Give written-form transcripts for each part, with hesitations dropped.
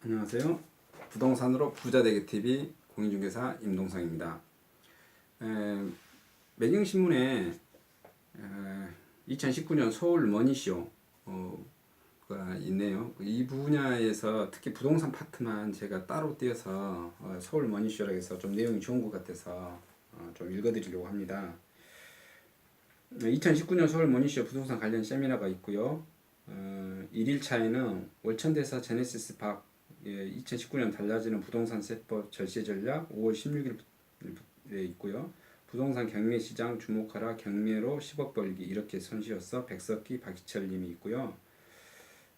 안녕하세요. 부동산으로 부자되기 TV 공인중개사 임동상입니다. 매경신문에 2019년 서울 머니쇼가 있네요. 이 분야에서 특히 부동산 파트만 제가 따로 띄어서 서울 머니쇼라 해서 좀 내용이 좋은 것 같아서 좀 읽어드리려고 합니다. 2019년 서울 머니쇼 부동산 관련 세미나가 있고요. 1일차에는 월천대사 제네시스 박 2019년 달라지는 부동산 세법 절세 전략 5월 16일에 있고요. 부동산 경매 시장 주목하라 경매로 10억 벌기 이렇게 손지어서 백석기 박희철님이 있고요.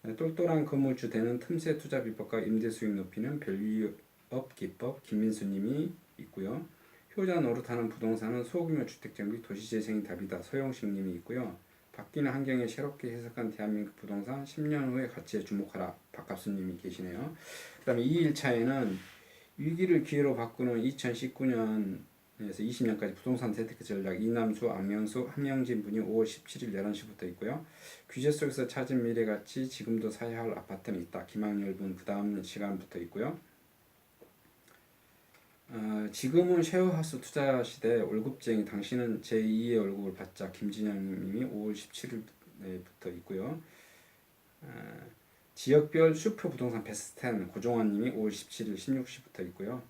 똘똘한 건물주 되는 틈새 투자 비법과 임대 수익 높이는 밸류업 기법 김민수님이 있고요. 효자 노릇하는 부동산은 소규모 주택정비 도시재생이 답이다 서영식님이 있고요. 바뀌는 환경에 새롭게 해석한 대한민국 부동산 10년 후의 가치에 주목하라 박갑수님이 계시네요. 그 다음에 2일차에는 위기를 기회로 바꾸는 2019년에서 20년까지 부동산 재테크 전략 이남수, 안명수, 한명진 분이 5월 17일 11시부터 있고요. 규제 속에서 찾은 미래가치 지금도 사야 할 아파트는 있다 김학열 분 그 다음 시간부터 있고요. 지금은 쉐어하우스 투자 시대 월급쟁이 당신은 제2의 월급을 받자 김진영님이 5월 17일부터 있고요. 지역별 슈퍼 부동산 베스트 10 고종환님이 5월 17일 16시부터 있고요.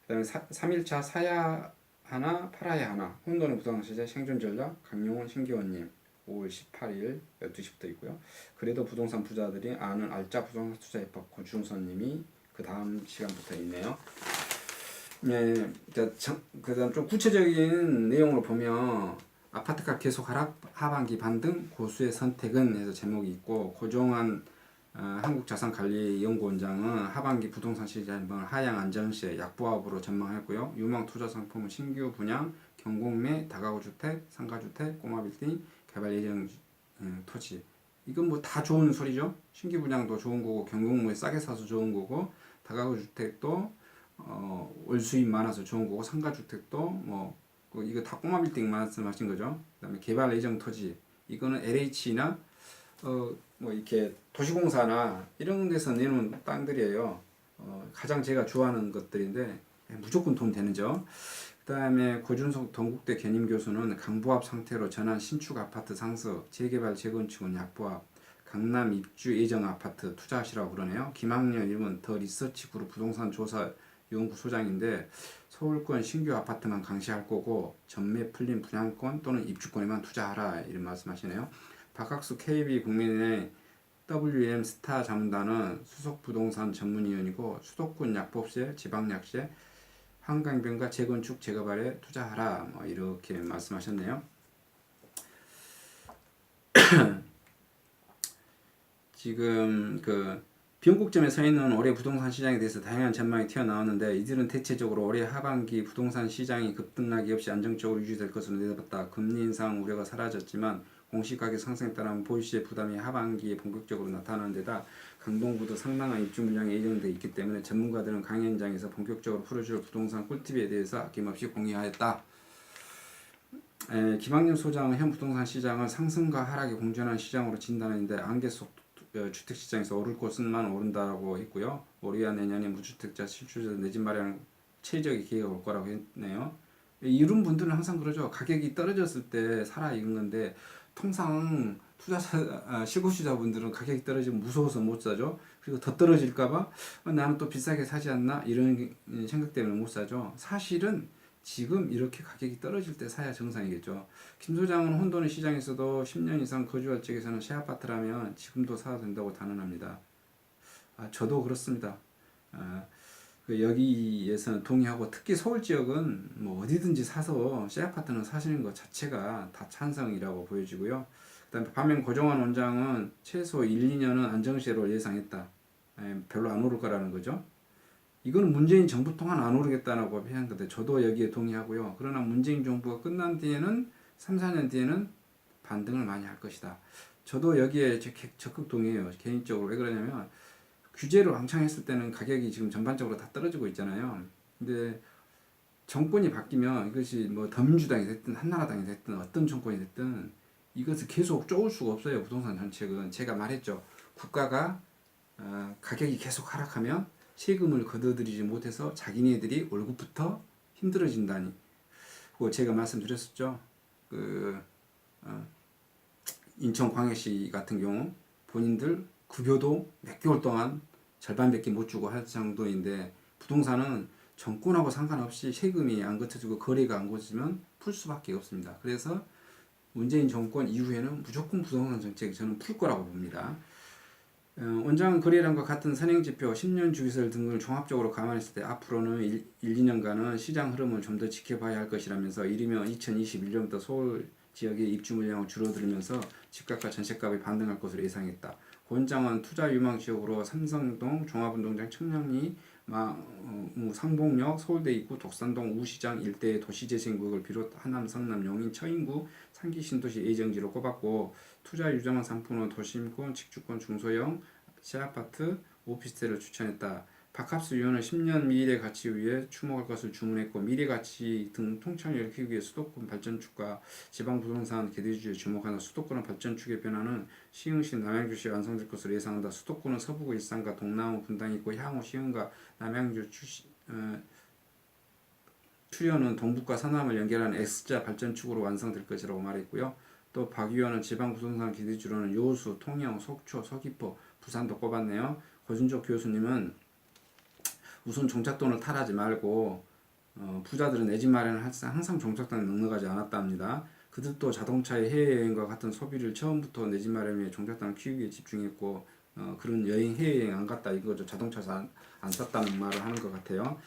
그다음에 3일차 사야 하나 팔아야 하나 혼돈의 부동산 시대 생존 전략 강용원 신기원님 5월 18일 12시부터 있고요. 그래도 부동산 부자들이 아는 알짜 부동산 투자 해법 고중선님이 그 다음 시간부터 있네요. 네, 그다음 좀 구체적인 내용으로 보면 아파트가 계속 하락, 하반기 반등, 고수의 선택은 해서 제목이 있고 고종환 한국자산관리연구원장은 하반기 부동산 시장은 하향 안정세 약보합으로 전망했고요. 유망 투자 상품은 신규 분양, 경공매, 다가구 주택, 상가주택, 꼬마빌딩, 개발 예정 토지. 이건 뭐 다 좋은 소리죠. 신규 분양도 좋은 거고 경공매 싸게 사서 좋은 거고 다가구 주택도 월 수입 많아서 좋은 거고 상가주택도 뭐 이거 다 꼬마 빌딩 말씀하신 거죠. 그다음에 개발 예정 토지 이거는 LH나 뭐 이렇게 도시공사나 이런 데서 내놓은 땅들이에요. 가장 제가 좋아하는 것들인데 무조건 돈 되는죠. 그다음에 고준석 동국대 견임교수는 강부합 상태로 전환 신축 아파트 상수 재개발 재건축은 약부합 강남 입주 예정 아파트 투자하시라고 그러네요. 김학년 일본 더 리서치 그룹 부동산 조사 연구소장인데 서울권 신규 아파트만 강시할 거고 전매 풀린 분양권 또는 입주권에만 투자하라 이런 말씀하시네요. 박학수 KB 국민은행 WM 스타 자문단은 수석 부동산 전문위원이고 수도권 약법세, 지방약세, 환경변화 재건축 재개발에 투자하라 뭐 이렇게 말씀하셨네요. 지금 변곡점에 서 있는 올해 부동산 시장에 대해서 다양한 전망이 튀어나왔는데 이들은 대체적으로 올해 하반기 부동산 시장이 급등락이 없이 안정적으로 유지될 것으로 내다봤다. 금리 인상 우려가 사라졌지만 공시가격 상승에 따른 보유시의 부담이 하반기에 본격적으로 나타나는 데다 강동구도 상당한 입주 물량이 예정되어 있기 때문에 전문가들은 강연장에서 본격적으로 풀어줄 부동산 꿀팁에 대해서 아낌없이 공유하였다. 김학년 소장은 현 부동산 시장은 상승과 하락이 공존한 시장으로 진단했는데 안개 속 주택시장에서 오를 곳은만 오른다고 했고요. 올해와 내년에 무주택자 실주자 내집 마련 최적의 기회가 올 거라고 했네요. 이런 분들은 항상 그러죠. 가격이 떨어졌을 때 사라 이런 건데 통상 투자자 실거주자분들은 가격이 떨어지면 무서워서 못 사죠. 그리고 더 떨어질까봐 나는 또 비싸게 사지 않나 이런 생각 때문에 못 사죠. 사실은 지금 이렇게 가격이 떨어질 때 사야 정상이겠죠. 김 소장은 혼돈의 시장에서도 10년 이상 거주할 적에서는 새 아파트라면 지금도 사도 된다고 단언합니다. 저도 그렇습니다. 여기에서는 동의하고 특히 서울 지역은 뭐 어디든지 사서 새 아파트는 사시는 것 자체가 다 찬성이라고 보여지고요. 그다음에 반면 고종환 원장은 최소 1, 2년은 안정세로 예상했다. 별로 안 오를 거라는 거죠. 이거는 문재인 정부 동안 안 오르겠다라고 표현한 건데 저도 여기에 동의하고요. 그러나 문재인 정부가 끝난 뒤에는 3, 4년 뒤에는 반등을 많이 할 것이다. 저도 여기에 적극 동의해요. 개인적으로. 왜 그러냐면 규제를 왕창 했을 때는 가격이 지금 전반적으로 다 떨어지고 있잖아요. 근데 정권이 바뀌면 이것이 뭐 더민주당이 됐든 한나라당이 됐든 어떤 정권이 됐든 이것을 계속 쪼을 수가 없어요. 부동산 정책은. 제가 말했죠. 국가가 가격이 계속 하락하면 세금을 걷어들이지 못해서 자기네들이 월급부터 힘들어진다니. 그거 제가 말씀드렸었죠. 인천광역시 같은 경우 본인들 급여도 몇 개월 동안 절반밖에 못 주고 할 정도인데, 부동산은 정권하고 상관없이 세금이 안 걷어지고 거래가 안 걷어지면 풀 수밖에 없습니다. 그래서 문재인 정권 이후에는 무조건 부동산 정책이 저는 풀 거라고 봅니다. 원장 거래량과 같은 선행지표 10년 주기설 등을 종합적으로 감안했을 때 앞으로는 1, 2년간은 시장 흐름을 좀 더 지켜봐야 할 것이라면서, 이르면 2021년부터 서울 지역의 입주 물량은 줄어들면서 집값과 전셋값이 반등할 것으로 예상했다. 원장은 투자 유망 지역으로 삼성동, 종합운동장, 청량리, 상봉역, 서울대 입구, 독산동, 우시장 일대의 도시재생구역을 비롯 하남, 성남, 용인, 처인구, 상기 신도시 예정지로 꼽았고, 투자 유망 상품은 도심권, 직주권, 중소형, 시아파트, 오피스텔을 추천했다. 박합수 의원은 10년 미래 가치 위에 주목할 것을 주문했고, 미래 가치 등 통찰력을 키우기 위해 수도권 발전축과 지방 부동산 개대주에 주목하는 수도권의 발전축의 변화는 시흥시, 남양주시 완성될 것으로 예상한다. 수도권은 서부구 일산과 동남우 분당이 있고, 향후 시흥과 남양주 출현은 동북과 서남을 연결하는 X자 발전축으로 완성될 것이라고 말했고요. 또 박 의원은 지방 부동산 기대주로는 요수, 통영, 속초, 서귀포, 부산도 꼽았네요. 고준족 교수님은 우선 종잣돈을 탈하지 말고, 부자들은 내 집 마련을 항상 종잣돈에 넉넉하지 않았답니다. 그들도 자동차의 해외여행과 같은 소비를 처음부터 내 집 마련에 종잣돈을 키우기에 집중했고, 그런 해외여행 안 갔다 이거죠. 자동차 안 샀다는 말을 하는 것 같아요.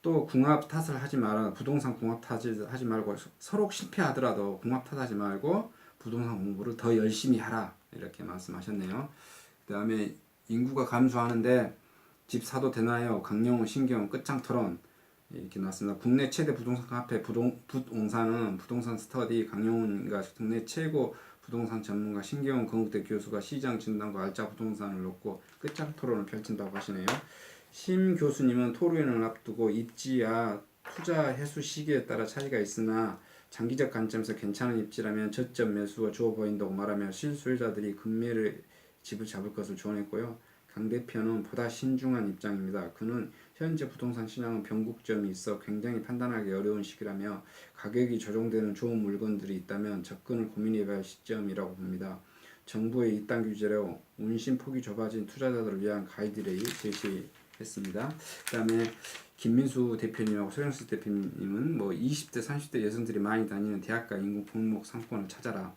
또 궁합 탓을 하지 마라. 부동산 궁합 탓을 하지 말고, 서로 실패하더라도 궁합 탓하지 말고 부동산 공부를 더 열심히 하라, 이렇게 말씀하셨네요. 그 다음에 인구가 감소하는데 집 사도 되나요? 강영우, 신경 끝장 토론, 이렇게 나왔습니다. 국내 최대 부동산 카페 부동산은 부동산 스터디 강영훈과 국내 최고 부동산 전문가 신경훈 건국대 교수가 시장 진단과 알짜 부동산을 놓고 끝장 토론을 펼친다고 하시네요. 심 교수님은 토론을 앞두고 입지와 투자 해수 시기에 따라 차이가 있으나 장기적 관점에서 괜찮은 입지라면 저점 매수가 좋아 보인다고 말하며 실수요자들이 금매를 집을 잡을 것을 조언했고요. 강 대표는 보다 신중한 입장입니다. 그는 현재 부동산 시장은 변곡점이 있어 굉장히 판단하기 어려운 시기라며, 가격이 조정되는 좋은 물건들이 있다면 접근을 고민해봐야 할 시점이라고 봅니다. 정부의 이딴 규제로 운신 폭이 좁아진 투자자들을 위한 가이드레일 제시했습니다. 그 다음에 김민수 대표님하고 소영수 대표님은 20대 30대 여성들이 많이 다니는 대학가 인구 골목 상권을 찾아라.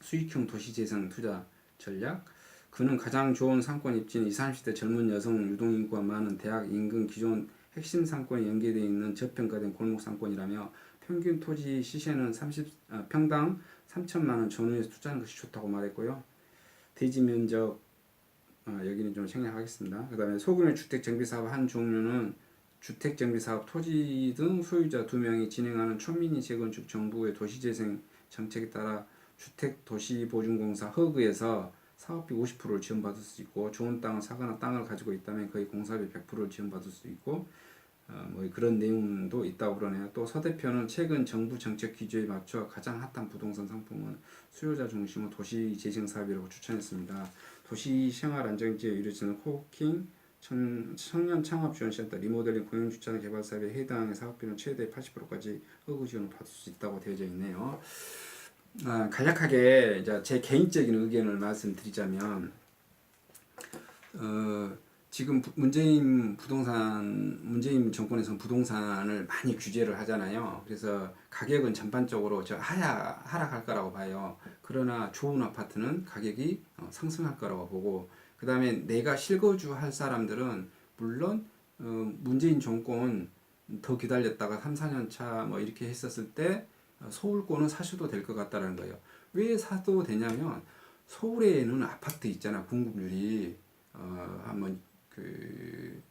수익형 도시재생 투자 전략. 그는 가장 좋은 상권 입지는 20, 30대 젊은 여성 유동인구가 많은 대학 인근 기존 핵심 상권이 연계되어 있는 저평가된 골목 상권이라며, 평균 토지 시세는 평당 3천만원 전후에서 투자하는 것이 좋다고 말했고요. 대지 면적, 여기는 좀 생략하겠습니다. 그 다음에 소규모 주택정비사업 한 종류는 주택정비사업 토지 등 소유자 2명이 진행하는 초민이 재건축 정부의 도시재생 정책에 따라 주택도시보증공사 허그에서 사업비 50%를 지원받을 수 있고, 좋은 땅을 사거나 땅을 가지고 있다면 거의 공사비 100%를 지원받을 수 있고, 그런 내용도 있다고 그러네요. 또 서 대표는 최근 정부 정책 기조에 맞춰 가장 핫한 부동산 상품은 수요자 중심의 도시 재생 사업이라고 추천했습니다. 도시 생활 안정지에 이루어지는 코워킹, 청년 창업 지원센터, 리모델링, 공영주차장 개발 사업에 해당하는 사업비는 최대 80%까지 허그 지원을 받을 수 있다고 되어져 있네요. 간략하게 이제 제 개인적인 의견을 말씀드리자면, 지금 문재인 정권에서는 부동산을 많이 규제를 하잖아요. 그래서 가격은 전반적으로 하락할 거라고 봐요. 그러나 좋은 아파트는 가격이 상승할 거라고 보고, 그 다음에 내가 실거주 할 사람들은 물론 문재인 정권 더 기다렸다가 3, 4년 차 이렇게 했었을 때 서울권은 사셔도 될 것 같다는 거예요. 왜 사도 되냐면, 서울에는 아파트 있잖아. 공급률이 한번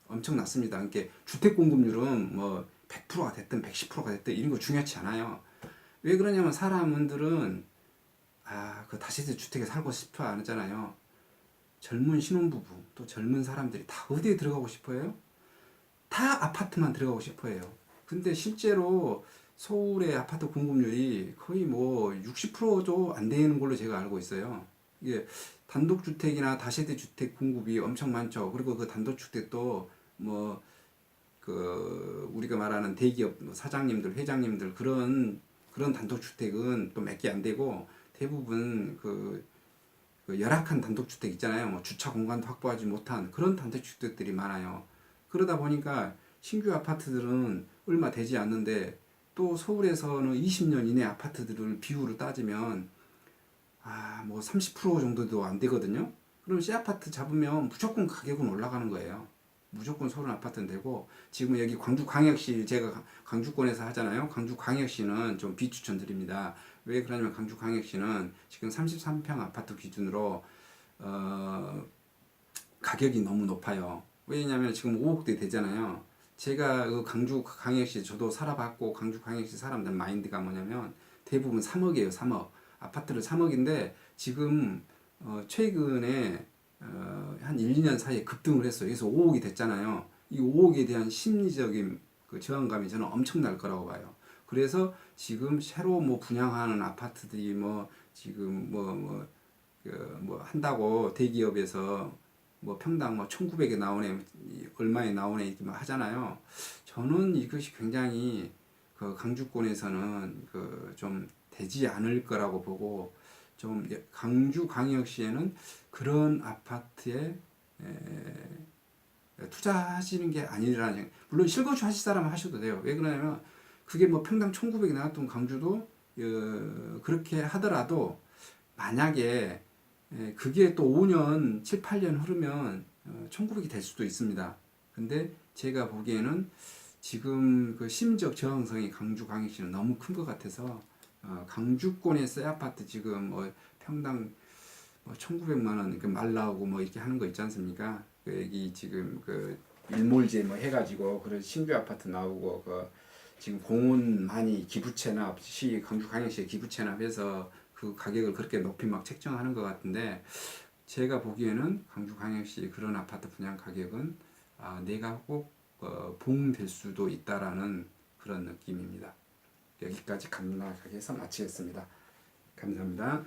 엄청났습니다. 그러니까 주택 공급률은 100%가 됐든 110%가 됐든 이런 거 중요하지 않아요. 왜 그러냐면 사람들은 그 다세대 주택에 살고 싶어 안 하잖아요. 젊은 신혼부부 또 젊은 사람들이 다 어디에 들어가고 싶어요? 다 아파트만 들어가고 싶어요. 근데 실제로 서울의 아파트 공급률이 거의 60%도 안 되는 걸로 제가 알고 있어요. 이게 단독주택이나 다세대 주택 공급이 엄청 많죠. 그리고 그 단독주택도 뭐 그 우리가 말하는 대기업 사장님들, 회장님들 그런 단독주택은 또 몇 개 안 되고 대부분 그 열악한 단독주택 있잖아요. 뭐 주차 공간도 확보하지 못한 그런 단독주택들이 많아요. 그러다 보니까 신규 아파트들은 얼마 되지 않는데 또 서울에서는 20년 이내 아파트들을 비율을 따지면 뭐 30% 정도도 안 되거든요. 그럼 C 아파트 잡으면 무조건 가격은 올라가는 거예요. 무조건 서울 아파트는 되고 지금 여기 광주광역시 제가 강주권에서 하잖아요. 광주광역시는 좀 비추천드립니다. 왜 그러냐면 강주광역시는 지금 33평 아파트 기준으로 가격이 너무 높아요. 왜냐하면 지금 5억대 되잖아요. 제가 그 강주광역시 저도 살아봤고 강주광역시 사람들 마인드가 뭐냐면 대부분 3억이에요. 3억. 아파트를 3억인데 지금 최근에 한 1, 2년 사이에 급등을 했어요. 그래서 5억이 됐잖아요. 이 5억에 대한 심리적인 그 저항감이 저는 엄청날 거라고 봐요. 그래서 지금 새로 뭐 분양하는 아파트들이 뭐 지금 뭐 한다고 대기업에서 뭐 평당 뭐 1,900에 나오네, 얼마에 나오네 이렇게 막 하잖아요. 저는 이것이 굉장히 그 강주권에서는 그 좀 되지 않을 거라고 보고 좀 강주광역시에는 그런 아파트에 투자하시는 게 아니라는, 물론 실거주 하실 사람은 하셔도 돼요. 왜 그러냐면 그게 뭐 평당 1,900이 나왔던 강주도 그렇게 하더라도 만약에 그게 또 5년, 7, 8년 흐르면 1,900이 될 수도 있습니다. 근데 제가 보기에는 지금 그 심적 저항성이 강주 광역시는 너무 큰 것 같아서 강주권의 새 아파트 지금 뭐 평당 뭐 1,900만 원 그 말 나오고 뭐 이렇게 하는 거 있지 않습니까? 그 여기 지금 그 일몰제 뭐 해가지고 그런 신규 아파트 나오고 그 지금 공원 많이 기부채납 시 강주 광역시 기부채납 해서 그 가격을 그렇게 높이 막 책정하는 것 같은데 제가 보기에는 강주 광역시 그런 아파트 분양 가격은 내가 꼭 봉될 수도 있다라는 그런 느낌입니다. 여기까지 간략하게 해서 마치겠습니다. 감사합니다.